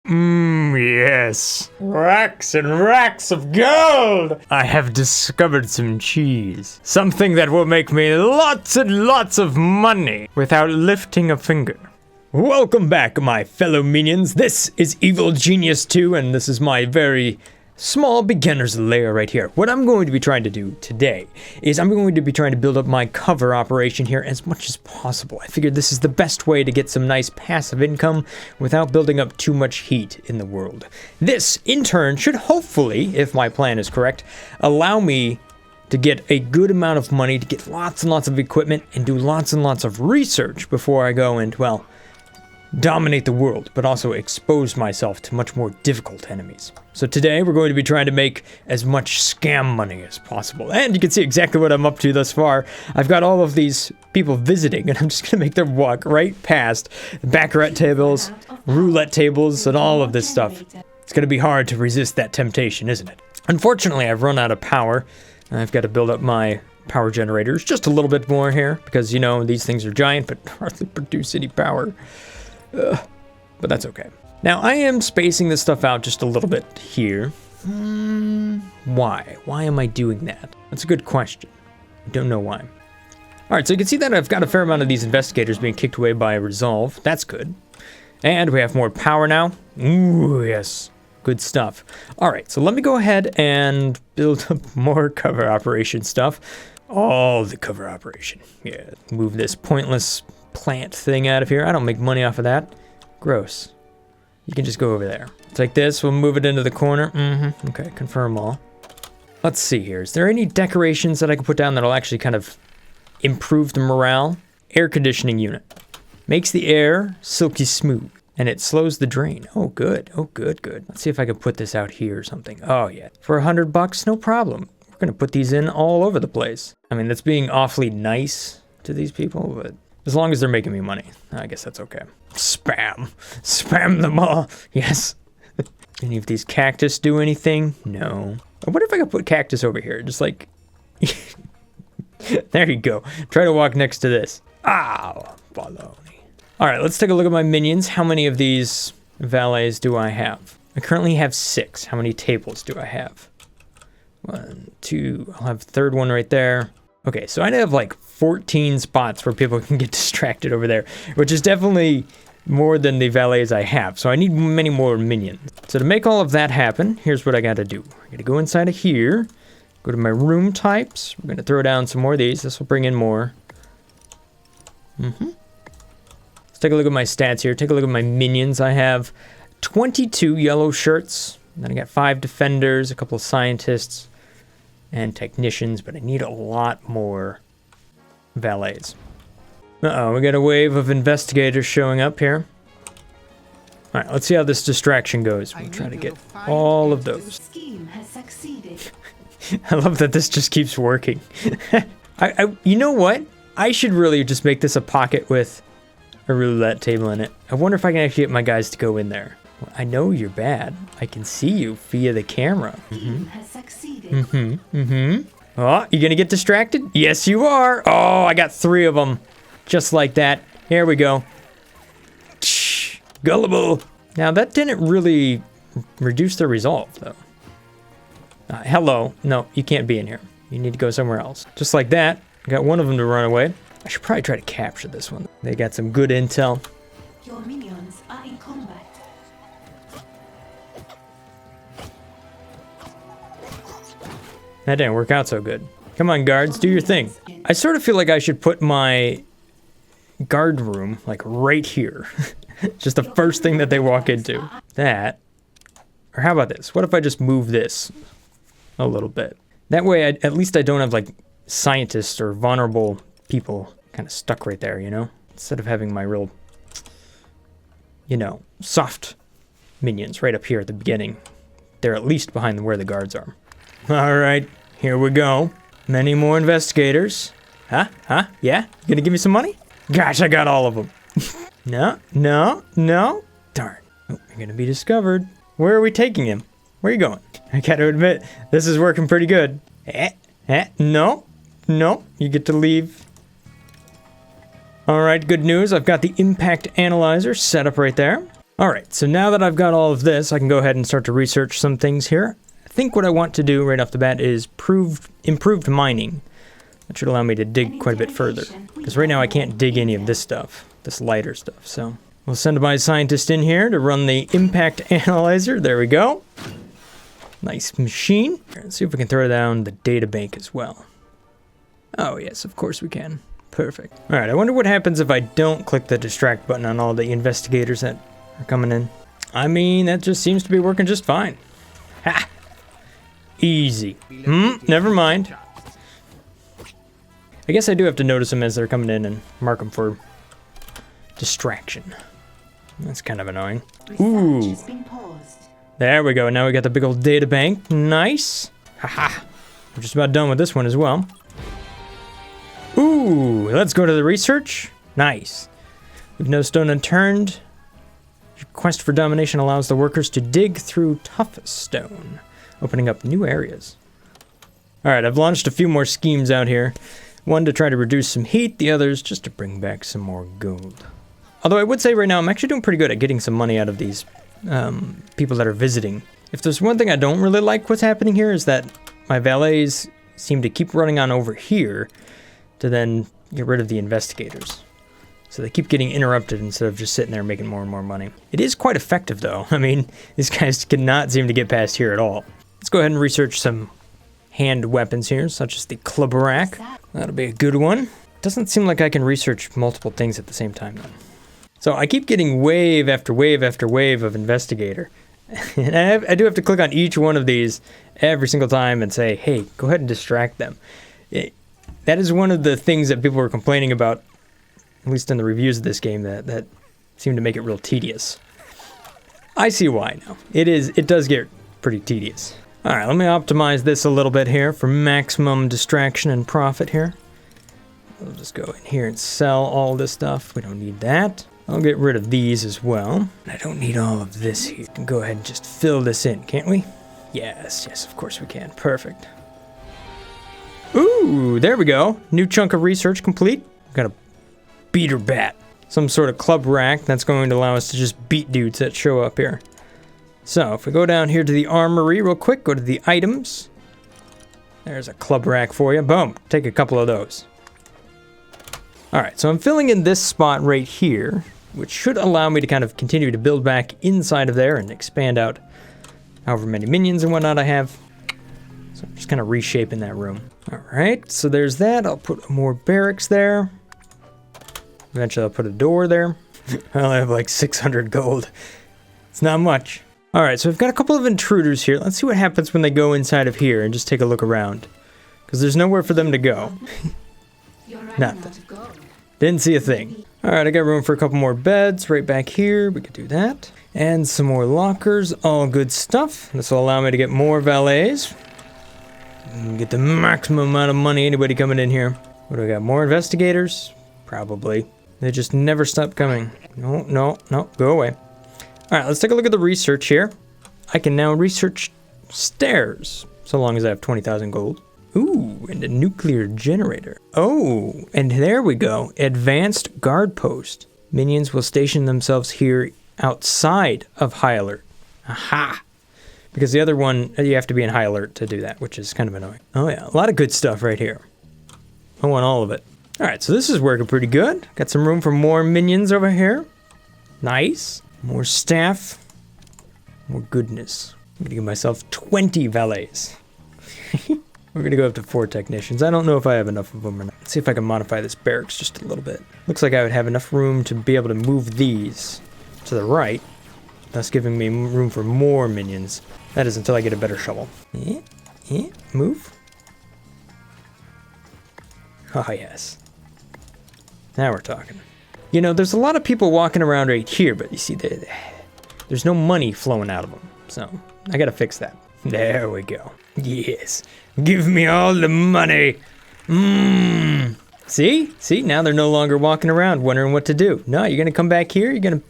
Yes. Racks and racks of gold! I have discovered some cheese. Something that will make me lots and lots of money without lifting a finger. Welcome back, my fellow minions. This is Evil Genius 2, and this is my very small beginner's lair right here. What I'm going to be trying to do today is I'm going to be trying to build up my cover operation here as much as possible. I figured this is the best way to get some nice passive income without building up too much heat in the world. This, in turn, should hopefully, if my plan is correct, allow me to get a good amount of money to get lots and lots of equipment and do lots and lots of research before I go and, well, dominate the world, but also expose myself to much more difficult enemies. So today we're going to be trying to make as much scam money as possible. And you can see exactly what I'm up to thus far. I've got all of these people visiting, and I'm just going to make them walk right past baccarat tables, roulette tables, and all of this stuff. It's going to be hard to resist that temptation, isn't it? Unfortunately, I've run out of power. I've got to build up my power generators just a little bit more here, because, you know, these things are giant, but hardly produce any power. But that's okay. Now, I am spacing this stuff out just a little bit here. Why? Why am I doing that? That's a good question. I don't know why. Alright, so you can see that I've got a fair amount of these investigators being kicked away by Resolve. That's good. And we have more power now. Ooh, yes. Good stuff. Alright, so let me go ahead and build up more cover operation stuff. All the cover operation. Yeah, move this pointless plant thing out of here. I don't make money off of that. Gross. You can just go over there. Take this, we'll move it into the corner. Okay, confirm all. Let's see here. Is there any decorations that I can put down that'll actually kind of improve the morale? Air conditioning unit. Makes the air silky smooth. And it slows the drain. Oh, good. Oh, good, good. Let's see if I can put this out here or something. Oh, yeah. For $100, no problem. We're gonna put these in all over the place. I mean, that's being awfully nice to these people, but as long as they're making me money, I guess that's okay. Spam. Spam them all. Yes. Any of these cactus do anything? No. I wonder if I could put cactus over here. Just like... There you go. Try to walk next to this. Ow. Baloney. Alright, let's take a look at my minions. How many of these valets do I have? I currently have 6. How many tables do I have? 1, 2. I'll have a third one right there. Okay, so I have like 14 spots where people can get distracted over there, which is definitely more than the valets I have. So I need many more minions. So to make all of that happen, here's what I gotta do. I gotta go inside of here, go to my room types. We're gonna throw down some more of these. This will bring in more. Let's take a look at my stats here. Take a look at my minions. I have 22 yellow shirts. Then I got 5 defenders, a couple of scientists, and technicians, but I need a lot more valets. Uh-oh, we got a wave of investigators showing up here. All right, let's see how this distraction goes. We'll try to get all of those. Scheme has succeeded. I love that this just keeps working. You know what? I should really just make this a pocket with a roulette table in it. I wonder if I can actually get my guys to go in there. Well, I know you're bad. I can see you via the camera. Has succeeded. Oh, you gonna get distracted? Yes, you are. Oh, I got 3 of them. Just like that. Here we go. Shh, gullible. Now, that didn't really reduce their resolve, though. Hello. No, you can't be in here. You need to go somewhere else. Just like that. I got one of them to run away. I should probably try to capture this one. They got some good intel. Your minions are in combat. That didn't work out so good. Come on, guards, do your thing. I sort of feel like I should put my guard room, like, right here. Just the first thing that they walk into. That. Or how about this? What if I just move this a little bit? That way, at least I don't have, like, scientists or vulnerable people kind of stuck right there, you know? Instead of having my real, you know, soft minions right up here at the beginning. They're at least behind where the guards are. All right. Here we go. Many more investigators. Huh? Yeah? You gonna give me some money? Gosh, I got all of them. No. Darn. Oh, you're gonna be discovered. Where are we taking him? Where are you going? I gotta admit, this is working pretty good. No. You get to leave. All right, good news. I've got the impact analyzer set up right there. All right, so now that I've got all of this, I can go ahead and start to research some things here. I think what I want to do right off the bat is improved mining. That should allow me to dig quite a bit further. Because right now I can't dig any of this stuff, this lighter stuff. So we'll send my scientist in here to run the impact analyzer. There we go. Nice machine. Let's see if we can throw down the data bank as well. Oh yes, of course we can. Perfect. All right, I wonder what happens if I don't click the distract button on all the investigators that are coming in. I mean, that just seems to be working just fine. Ha! Easy. Never mind. I guess I do have to notice them as they're coming in and mark them for distraction. That's kind of annoying. Ooh. There we go. Now we got the big old data bank. Nice. Haha. We're just about done with this one as well. Ooh, let's go to the research. Nice. With no stone unturned. Your quest for domination allows the workers to dig through tough stone, opening up new areas. All right, I've launched a few more schemes out here. One to try to reduce some heat, the others just to bring back some more gold. Although I would say right now I'm actually doing pretty good at getting some money out of these people that are visiting. If there's one thing I don't really like what's happening here is that my valets seem to keep running on over here to then get rid of the investigators. So they keep getting interrupted instead of just sitting there making more and more money. It is quite effective though. I mean, these guys cannot seem to get past here at all. Let's go ahead and research some hand weapons here, such as the club rack. That'll be a good one. Doesn't seem like I can research multiple things at the same time though. So I keep getting wave after wave after wave of investigator. And I do have to click on each one of these every single time and say, hey, go ahead and distract them. That is one of the things that people were complaining about, at least in the reviews of this game, that seemed to make it real tedious. I see why now. It does get pretty tedious. All right, let me optimize this a little bit here for maximum distraction and profit here. We'll just go in here and sell all this stuff. We don't need that. I'll get rid of these as well. I don't need all of this here. We can go ahead and just fill this in, can't we? Yes, of course we can. Perfect. Ooh, there we go. New chunk of research complete. Got a beater bat. Some sort of club rack that's going to allow us to just beat dudes that show up here. So if we go down here to the armory real quick, go to the items. There's a club rack for you. Boom, take a couple of those. All right, so I'm filling in this spot right here, which should allow me to kind of continue to build back inside of there and expand out however many minions and whatnot I have. So I'm just kind of reshaping that room. All right, so there's that. I'll put more barracks there. Eventually I'll put a door there. I only have like 600 gold. It's not much. All right, so we've got a couple of intruders here. Let's see what happens when they go inside of here and just take a look around. Because there's nowhere for them to go. Nothing. Didn't see a thing. All right, I got room for a couple more beds right back here. We could do that. And some more lockers, all good stuff. This will allow me to get more valets. And get the maximum amount of money anybody coming in here. What do I got, more investigators? Probably. They just never stop coming. No, go away. All right, let's take a look at the research here. I can now research stairs, so long as I have 20,000 gold. Ooh, and a nuclear generator. Oh, and there we go. Advanced guard post. Minions will station themselves here outside of high alert. Aha! Because the other one, you have to be in high alert to do that, which is kind of annoying. Oh yeah, a lot of good stuff right here. I want all of it. All right, so this is working pretty good. Got some room for more minions over here. Nice. More staff. More goodness. I'm gonna give myself 20 valets. We're gonna go up to 4 technicians. I don't know if I have enough of them or not. Let's see if I can modify this barracks just a little bit. Looks like I would have enough room to be able to move these to the right, thus giving me room for more minions. That is until I get a better shovel. Move. Oh yes. Now we're talking. You know, there's a lot of people walking around right here, but you see, there's no money flowing out of them. So I gotta fix that. There we go. Yes. Give me all the money. See, now they're no longer walking around wondering what to do. No, you're gonna come back here. You're gonna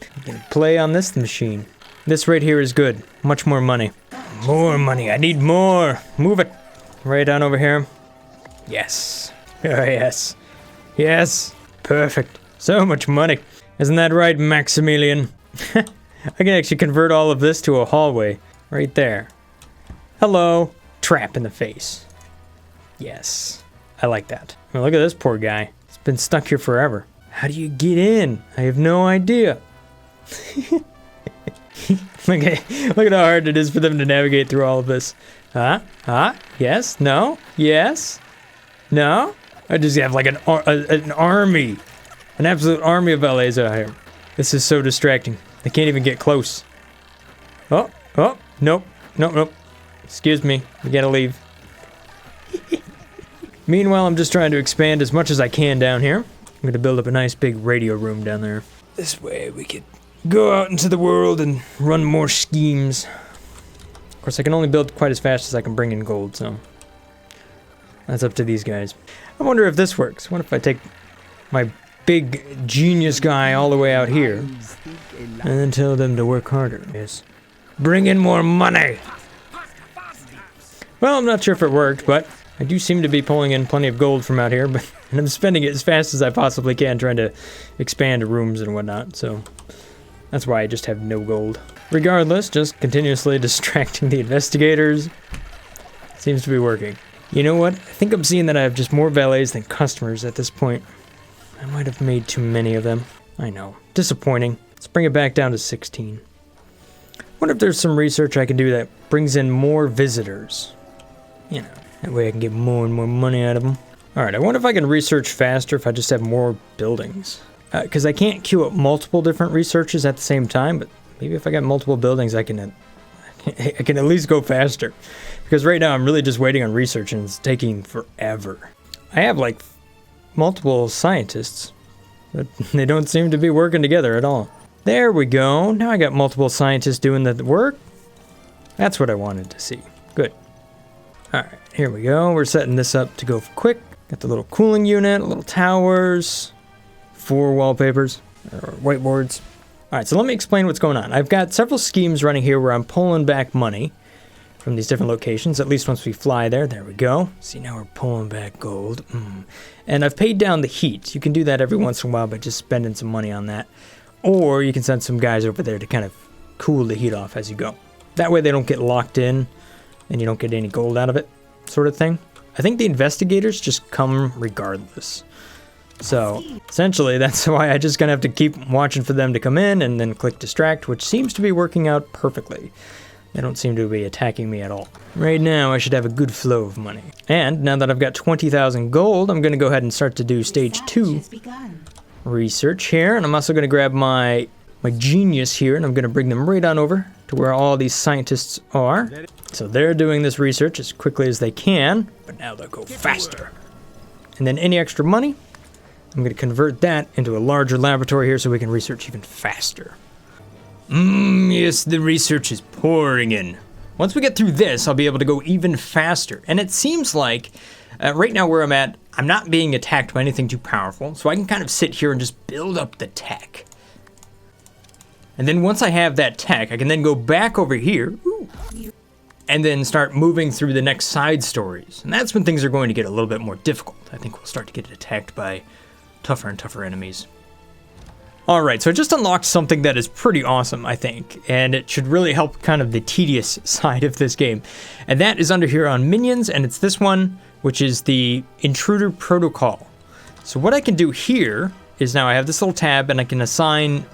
play on this machine. This right here is good. Much more money. More money. I need more. Move it. Right on over here. Yes. Oh, yes. Yes. Perfect. So much money. Isn't that right, Maximilian? I can actually convert all of this to a hallway right there. Hello. Trap in the face. Yes. I like that. I mean, look at this poor guy. He's been stuck here forever. How do you get in? I have no idea. Look at how hard it is for them to navigate through all of this. Huh? Huh? Yes? No? Yes? No? I just have like an army. An absolute army of LAs out here. This is so distracting. They can't even get close. Oh, oh, nope, nope, nope. Excuse me, we gotta leave. Meanwhile, I'm just trying to expand as much as I can down here. I'm gonna build up a nice big radio room down there. This way we could go out into the world and run more schemes. Of course, I can only build quite as fast as I can bring in gold, so that's up to these guys. I wonder if this works. What if I take my big genius guy all the way out here and then tell them to work harder? Yes. Bring in more money! Well, I'm not sure if it worked, but I do seem to be pulling in plenty of gold from out here, and I'm spending it as fast as I possibly can trying to expand rooms and whatnot, so that's why I just have no gold. Regardless, just continuously distracting the investigators seems to be working. You know what? I think I'm seeing that I have just more valets than customers at this point. I might have made too many of them. I know. Disappointing. Let's bring it back down to 16. Wonder if there's some research I can do that brings in more visitors. You know, that way I can get more and more money out of them. Alright, I wonder if I can research faster if I just have more buildings. Because I can't queue up multiple different researches at the same time, but maybe if I got multiple buildings I can at least go faster. Because right now I'm really just waiting on research and it's taking forever. I have like multiple scientists, but they don't seem to be working together at all. There we go. Now I got multiple scientists doing the work. That's what I wanted to see. Good. Alright, here we go. We're setting this up to go quick. Got the little cooling unit, little towers, 4 wallpapers, or whiteboards. Alright, so let me explain what's going on. I've got several schemes running here where I'm pulling back money from these different locations, at least once we fly there. There we go. See, now we're pulling back gold. And I've paid down the heat. You can do that every once in a while by just spending some money on that. Or you can send some guys over there to kind of cool the heat off as you go. That way they don't get locked in and you don't get any gold out of it, sort of thing. I think the investigators just come regardless. So, essentially, that's why I just gonna have to keep watching for them to come in and then click distract, which seems to be working out perfectly. They don't seem to be attacking me at all. Right now, I should have a good flow of money. And now that I've got 20,000 gold, I'm gonna go ahead and start to do stage 2 research here. And I'm also gonna grab my genius here, and I'm gonna bring them right on over to where all these scientists are. So they're doing this research as quickly as they can, but now they'll go faster. And then any extra money, I'm going to convert that into a larger laboratory here so we can research even faster. Yes, the research is pouring in. Once we get through this, I'll be able to go even faster. And it seems like, right now where I'm at, I'm not being attacked by anything too powerful, so I can kind of sit here and just build up the tech. And then once I have that tech, I can then go back over here, and then start moving through the next side stories. And that's when things are going to get a little bit more difficult. I think we'll start to get attacked by tougher and tougher enemies. Alright, so I just unlocked something that is pretty awesome, I think, and it should really help kind of the tedious side of this game. And that is under here on minions, and it's this one, which is the intruder protocol. So what I can do here is now I have this little tab and I can assign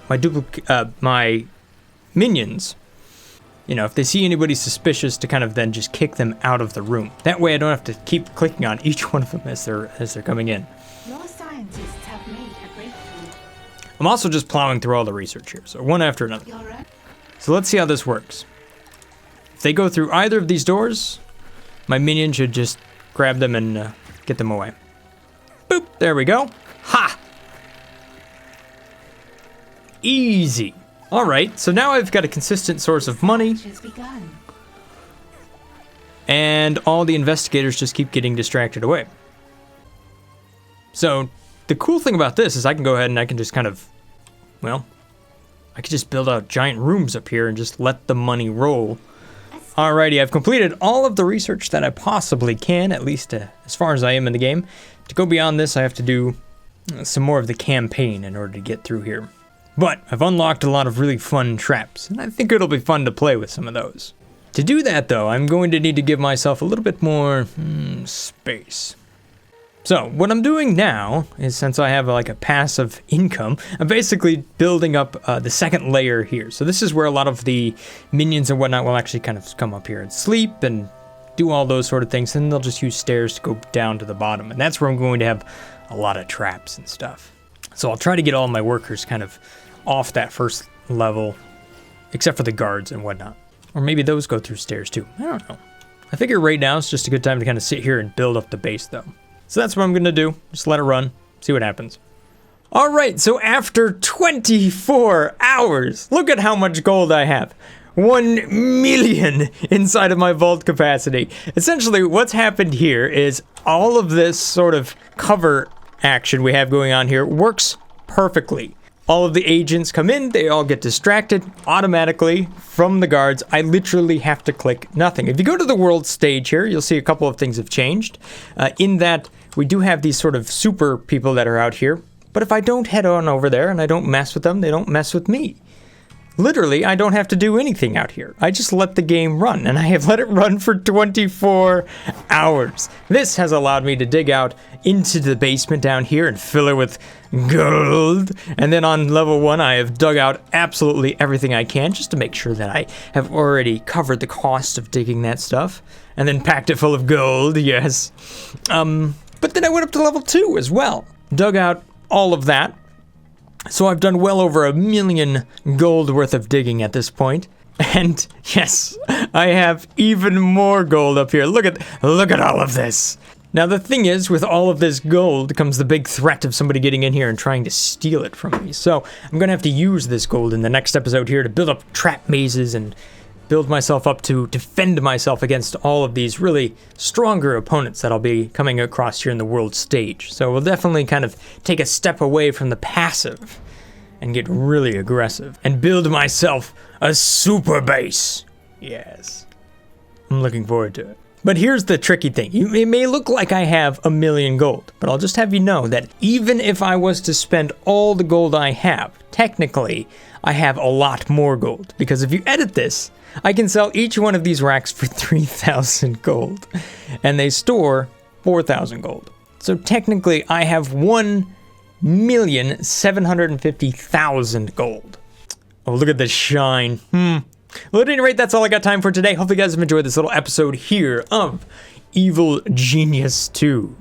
my minions. You know, if they see anybody suspicious, to kind of then just kick them out of the room. That way I don't have to keep clicking on each one of them as they're coming in. Your scientists have made a breakthrough. I'm also just plowing through all the research here, so one after another. So let's see how this works. If they go through either of these doors, my minion should just grab them and get them away. Boop, there we go. Ha! Easy. Alright, so now I've got a consistent source of money. And all the investigators just keep getting distracted away. So, the cool thing about this is I can go ahead and I can just kind of, well, I could just build out giant rooms up here and just let the money roll. Alrighty, I've completed all of the research that I possibly can, at least as far as I am in the game. To go beyond this, I have to do some more of the campaign in order to get through here. But I've unlocked a lot of really fun traps, and I think it'll be fun to play with some of those. To do that though, I'm going to need to give myself a little bit more space. So what I'm doing now is, since I have like a passive income, I'm basically building up the second layer here. So this is where a lot of the minions and whatnot will actually kind of come up here and sleep and do all those sort of things. And they'll just use stairs to go down to the bottom. And that's where I'm going to have a lot of traps and stuff. So I'll try to get all my workers kind of off that first level, except for the guards and whatnot. Or maybe those go through stairs too. I don't know. I figure right now it's just a good time to kind of sit here and build up the base though. So that's what I'm gonna do. Just let it run, see what happens. All right, so after 24 hours, look at how much gold I have. 1 million inside of my vault capacity. Essentially, what's happened here is all of this sort of cover action we have going on here works perfectly. All of the agents come in, they all get distracted automatically from the guards. I literally have to click nothing. If you go to the world stage here, you'll see a couple of things have changed. In that, we do have these sort of super people that are out here. But if I don't head on over there and I don't mess with them, they don't mess with me. Literally, I don't have to do anything out here. I just let the game run, and I have let it run for 24 hours. This has allowed me to dig out into the basement down here and fill it with gold. And then on level 1, I have dug out absolutely everything I can just to make sure that I have already covered the cost of digging that stuff. And then packed it full of gold, yes. But then I went up to level 2 as well. Dug out all of that. So I've done well over 1 million gold worth of digging at this point. And yes, I have even more gold up here. Look at all of this. Now the thing is, with all of this gold comes the big threat of somebody getting in here and trying to steal it from me. So I'm gonna have to use this gold in the next episode here to build up trap mazes and build myself up to defend myself against all of these really stronger opponents that I'll be coming across here in the world stage. So we'll definitely kind of take a step away from the passive and get really aggressive and build myself a super base. Yes, I'm looking forward to it. But here's the tricky thing. It may look like I have 1 million gold, but I'll just have you know that even if I was to spend all the gold I have, technically I have a lot more gold, because if you edit this, I can sell each one of these racks for 3,000 gold, and they store 4,000 gold. So technically, I have 1,750,000 gold. Oh, look at the shine. Well, at any rate, that's all I got time for today. Hopefully you guys have enjoyed this little episode here of Evil Genius 2.